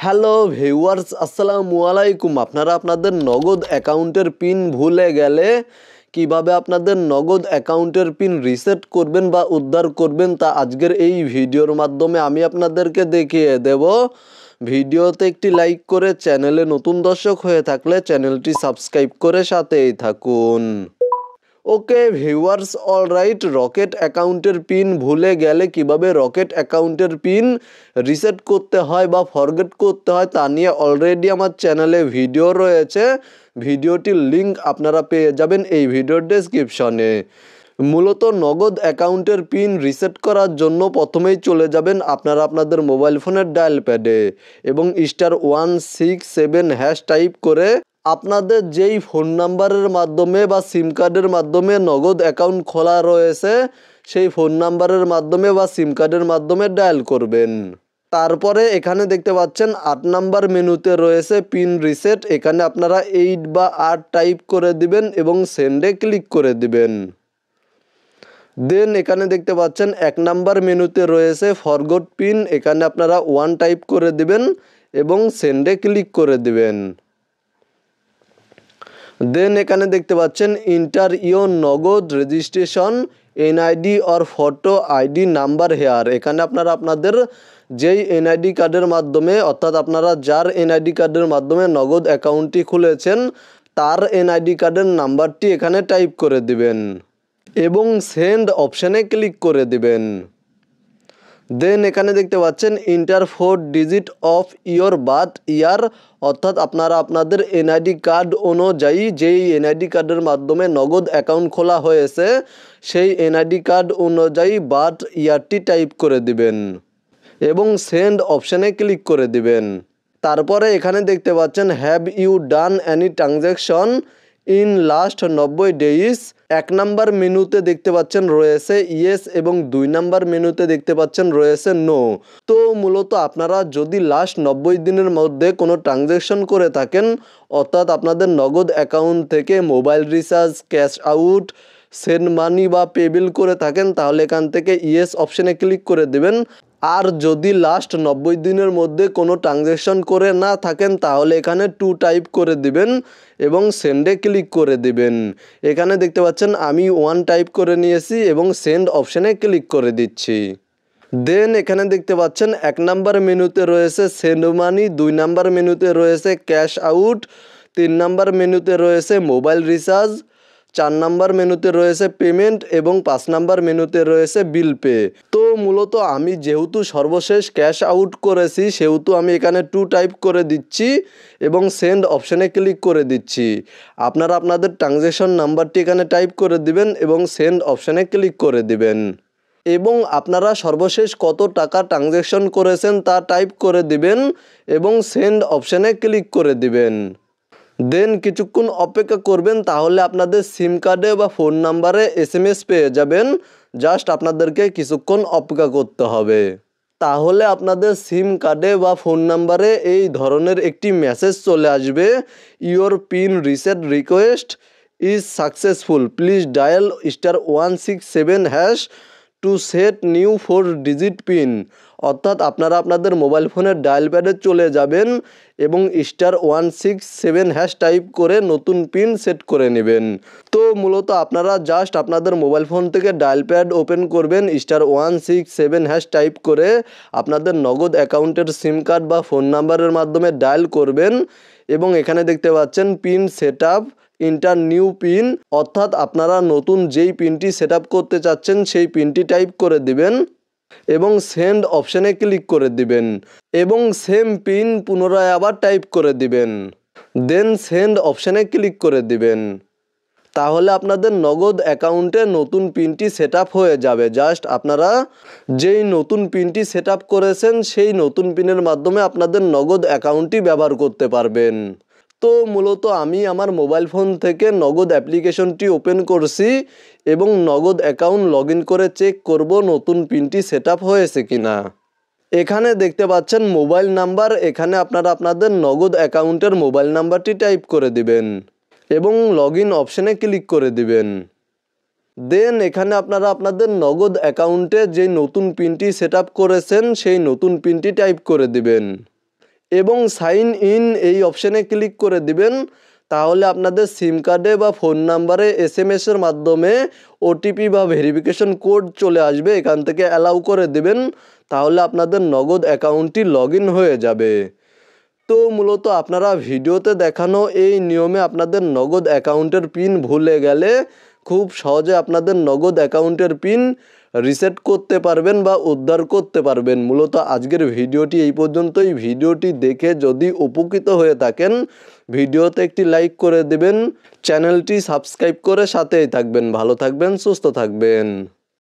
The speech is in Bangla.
হ্যালো ভিউয়ার্স, আসসালামু আলাইকুম। আপনারা আপনাদের নগদ অ্যাকাউন্টের পিন ভুলে গেলে কিভাবে আপনাদের নগদ অ্যাকাউন্টের পিন রিসেট করবেন বা উদ্ধার করবেন তা আজকের এই ভিডিওর মাধ্যমে আমি আপনাদেরকে দেখিয়ে দেব। ভিডিওতে একটি লাইক করে চ্যানেলে নতুন দর্শক হয়ে থাকলে চ্যানেলটি সাবস্ক্রাইব করে সাথেই থাকুন। ওকে ভিউয়ার্স, অলরাইট, রকেট অ্যাকাউন্টের পিন ভুলে গেলে কিভাবে রকেট অ্যাকাউন্টের পিন রিসেট করতে হয় বা ফরগেট করতে হয় তা নিয়ে অলরেডি আমার চ্যানেলে ভিডিও রয়েছে। ভিডিওটির লিঙ্ক আপনারা পেয়ে যাবেন এই ভিডিওর ডেসক্রিপশনে। মূলত নগদ অ্যাকাউন্টের পিন রিসেট করার জন্য প্রথমেই চলে যাবেন আপনারা আপনাদের মোবাইল ফোনের ডায়াল প্যাডে এবং *167# টাইপ করে আপনাদের যেই ফোন নাম্বারের মাধ্যমে বা সিম কার্ডের মাধ্যমে নগদ অ্যাকাউন্ট খোলা রয়েছে সেই ফোন নাম্বারের মাধ্যমে বা সিম কার্ডের মাধ্যমে ডায়াল করবেন। তারপরে এখানে দেখতে পাচ্ছেন 8 নাম্বার মেনুতে রয়েছে পিন রিসেট। এখানে আপনারা 8 বা 8 টাইপ করে দিবেন এবং সেন্ডে ক্লিক করে দিবেন। দেন এখানে দেখতে পাচ্ছেন 1 নাম্বার মেনুতে রয়েছে ফরগট পিন। এখানে আপনারা 1 টাইপ করে দিবেন এবং সেন্ডে ক্লিক করে দিবেন। দেন এখানে দেখতে পাচ্ছেন ইন্টার ইওর নগদ registration NID or photo ID number hair. এখানে আপনারা আপনাদের যেই এনআইডি কার্ডের মাধ্যমে অর্থাৎ আপনারা যার এনআইডি কার্ডের মাধ্যমে নগদ অ্যাকাউন্টটি খুলেছেন তার এনআইডি কার্ডের নাম্বারটি এখানে টাইপ করে দিবেন এবং সেন্ড অপশানে ক্লিক করে দিবেন। দেন এখানে দেখতে পাচ্ছেন inter 4 digit of your birth ইয়ার, অর্থাৎ আপনারা আপনাদের এনআইডি কার্ড অনুযায়ী যেই এনআইডি কার্ডের মাধ্যমে নগদ অ্যাকাউন্ট খোলা হয়েছে সেই এনআইডি কার্ড অনুযায়ী বার্থ ইয়ারটি টাইপ করে দিবেন এবং সেন্ড অপশানে ক্লিক করে দিবেন। তারপরে এখানে দেখতে পাচ্ছেন have you done any transaction in last 90 days. 1 number মেনুতে দেখতে পাচ্ছেন রয়েছে ইয়েস এবং 2 নাম্বার মেনুতে দেখতে পাচ্ছেন রয়েছে নো। তো মূলত আপনারা যদি লাস্ট 90 দিনের মধ্যে কোনো ট্রানজ্যাকশন করে থাকেন অর্থাৎ আপনাদের নগদ অ্যাকাউন্ট থেকে mobile recharge, cash out, send money বা পে বিল করে থাকেন তাহলে এখান থেকে ইয়েস অপশানে ক্লিক করে দেবেন। আর যদি লাস্ট 90 দিনের মধ্যে কোনো ট্রানজ্যাকশন করে না থাকেন তাহলে এখানে 2 টাইপ করে দিবেন এবং সেন্ডে ক্লিক করে দিবেন। এখানে দেখতে পাচ্ছেন আমি 1 টাইপ করে নিয়েছি এবং সেন্ড অপশানে ক্লিক করে দিচ্ছি। দেন এখানে দেখতে পাচ্ছেন 1 নাম্বার মেনুতে রয়েছে সেন্ড মানি, 2 নাম্বার মেনুতে রয়েছে ক্যাশ আউট, 3 নাম্বার মেনুতে রয়েছে মোবাইল রিচার্জ, 4 নাম্বার মেনুতে রয়েছে পেমেন্ট এবং 5 নাম্বার মেনুতে রয়েছে বিল পে। তো মূলত আমি যেহেতু সর্বশেষ ক্যাশ আউট করেছি সেহেতু আমি এখানে 2 টাইপ করে দিচ্ছি এবং সেন্ড অপশানে ক্লিক করে দিচ্ছি। আপনারা আপনাদের ট্রানজ্যাকশন নাম্বারটি এখানে টাইপ করে দিবেন এবং সেন্ড অপশানে ক্লিক করে দিবেন এবং আপনারা সর্বশেষ কত টাকা ট্রানজ্যাকশন করেছেন তা টাইপ করে দিবেন এবং সেন্ড অপশানে ক্লিক করে দিবেন। দেন কিছুক্ষণ অপেক্ষা করবেন তাহলে আপনাদের সিম কার্ডে বা ফোন নাম্বারে SMS পেয়ে যাবেন। জাস্ট আপনাদেরকে কিছুক্ষণ অপেক্ষা করতে হবে। তাহলে আপনাদের সিম কার্ডে বা ফোন নাম্বারে এই ধরনের একটি মেসেজ চলে আসবে, your PIN reset request is successful, please dial *167# to set new 4 digit PIN. অর্থাৎ আপনারা আপনাদের মোবাইল ফোনের ডায়াল প্যাডে চলে যাবেন এবং *167# টাইপ করে নতুন পিন সেট করে নেবেন। তো মূলত আপনারা জাস্ট আপনাদের মোবাইল ফোন থেকে ডায়াল প্যাড ওপেন করবেন, *167# টাইপ করে আপনাদের নগদ অ্যাকাউন্টের সিম কার্ড বা ফোন নাম্বারের মাধ্যমে ডায়াল করবেন এবং এখানে দেখতে পাচ্ছেন pin set up, inter new pin, অর্থাৎ আপনারা নতুন যেই পিনটি সেট আপ করতে চাচ্ছেন সেই পিনটি টাইপ করে দিবেন এবং সেন্ড অপশানে ক্লিক করে দিবেন এবং সেম পিন পুনরায় আবার টাইপ করে দিবেন। দেন সেন্ড অপশানে ক্লিক করে দিবেন। তাহলে আপনাদের নগদ অ্যাকাউন্টে নতুন পিনটি সেট আপ হয়ে যাবে। জাস্ট আপনারা যেই নতুন পিনটি সেট আপ করেছেন সেই নতুন পিনের মাধ্যমে আপনাদের নগদ অ্যাকাউন্টটি ব্যবহার করতে পারবেন। তো মূলত আমি আমার মোবাইল ফোন থেকে নগদ অ্যাপ্লিকেশনটি ওপেন করছি এবং নগদ অ্যাকাউন্ট লগ ইন করে চেক করব নতুন পিনটি সেট আপ হয়েছে কিনা। এখানে দেখতে পাচ্ছেন মোবাইল নাম্বার, এখানে আপনারা আপনাদের নগদ অ্যাকাউন্টের মোবাইল নাম্বারটি টাইপ করে দিবেন এবং লগ ইন অপশানে ক্লিক করে দিবেন। দেন এখানে আপনারা আপনাদের নগদ অ্যাকাউন্টে যে নতুন পিনটি সেট আপ করেছেন সেই নতুন পিনটি টাইপ করে দিবেন এবং সাইন ইন এই অপশানে ক্লিক করে দিবেন। তাহলে আপনাদের সিম কার্ডে বা ফোন নাম্বারে SMS-এর মাধ্যমে ওটিপি বা ভেরিফিকেশন কোড চলে আসবে, এখান থেকে অ্যালাউ করে দেবেন। তাহলে আপনাদের নগদ অ্যাকাউন্টটি লগ ইন হয়ে যাবে। তো মূলত আপনারা ভিডিওতে দেখানো এই নিয়মে আপনাদের নগদ অ্যাকাউন্টের পিন ভুলে গেলে খুব সহজে আপনাদের নগদ অ্যাকাউন্টের পিন রিসেট করতে পারবেন বা উদ্ধার করতে পারবেন। মূলত আজকের ভিডিওটি এই পর্যন্তই। ভিডিওটি দেখে যদি উপকৃত হয়ে থাকেন ভিডিওতে একটি লাইক করে দেবেন, চ্যানেলটি সাবস্ক্রাইব করে সাথেই থাকবেন। ভালো থাকবেন, সুস্থ থাকবেন।